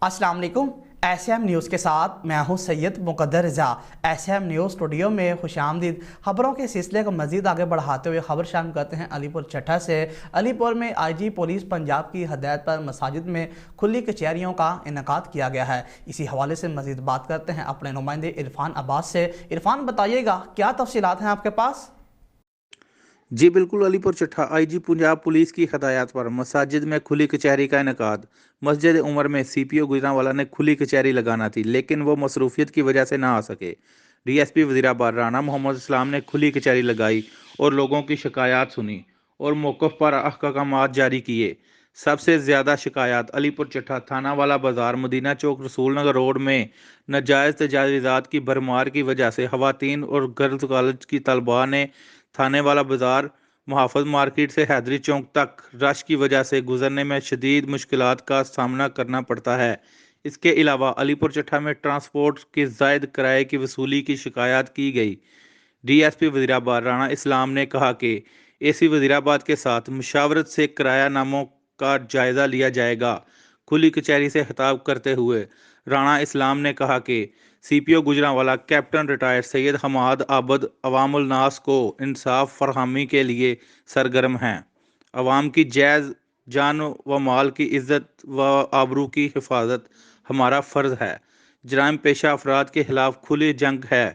अस्सलाम वालेकुम। S M news के साथ मैं हूं सैयद मुकद्दर रज़ा। एस एम न्यूज़ स्टूडियो में खुशामदीद। खबरों के सिलसिले को मज़ीद आगे बढ़ाते हुए खबर शामिल करते हैं अलीपुर चट्टा से। अलीपुर में IG पुलिस पंजाब की हदायत पर मसाजिद में खुली कचहरियों का इनेकाद किया गया है। इसी हवाले से मज़ीद बात करते हैं अपने नुमाइंदे इरफान अब्बास से। इरफान, बताइएगा क्या तफसीलात हैं आपके पास? जी बिल्कुल। अलीपुर चट्टा IG पंजाब पुलिस की हदायत पर मसाजिद में खुली कचहरी का इनेकाद। मस्जिद उमर में CPO गुजरांवाला ने खुली कचहरी लगाना थी, लेकिन वो मसरूफियत की वजह से ना आ सके। DSP वजीराबाद राणा मोहम्मद इस्लाम ने खुली कचहरी लगाई और लोगों की शिकायत सुनी और मौक़िफ़ पर अहकामात जारी किए। सबसे ज़्यादा शिकायत अलीपुर चट्टा, थाना वाला बाज़ार, मदीना चौक, रसूल नगर रोड में नाजायज़ तजावीज़ात की भरमार की वजह से ख़वातीन और गर्ल्स कॉलेज की तलबा ने थाने वाला बाजार, मुहाफ़िज़ मार्केट से हैदरी चौक तक रश की वजह से गुजरने में शदीद मुश्किलात का सामना करना पड़ता है। इसके अलावा अलीपुर चट्टा में ट्रांसपोर्ट के ज़ायद किराए की वसूली की शिकायत की गई। DSP वजीराबाद राणा इस्लाम ने कहा कि AC वजीराबाद के साथ मुशावरत से किराया नामों का जायज़ा लिया जाएगा। खुली कचहरी से खिताब करते हुए राणा इस्लाम ने कहा कि CPO Gujranwala captain retired Syed Hammad Abid अवामुल नास को इंसाफ फरहमी के लिए सरगर्म हैं। अवाम की जायज़ जान व माल की इज्जत व आबरू की हिफाजत हमारा फ़र्ज़ है। जराइम पेशा अफराद के खिलाफ खुली जंग है।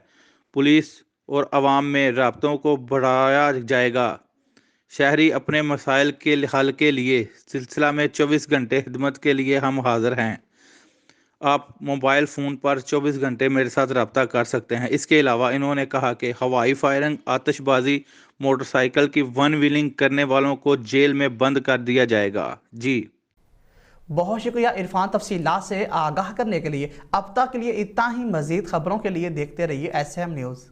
पुलिस और अवाम में राब्तों को बढ़ाया जाएगा। शहरी अपने मसाइल के हल के लिए सिलसिला में 24 घंटे खिदमत के लिए हम हाजिर हैं। आप मोबाइल फ़ोन पर 24 घंटे मेरे साथ रब्ता कर सकते हैं। इसके अलावा इन्होंने कहा कि हवाई फायरिंग, आतिशबाजी, मोटरसाइकिल की वन व्हीलिंग करने वालों को जेल में बंद कर दिया जाएगा। जी बहुत शुक्रिया इरफान, तफसीलात से आगाह करने के लिए। अब तक के लिए इतना ही। मज़ीद खबरों के लिए देखते रहिए SM न्यूज़।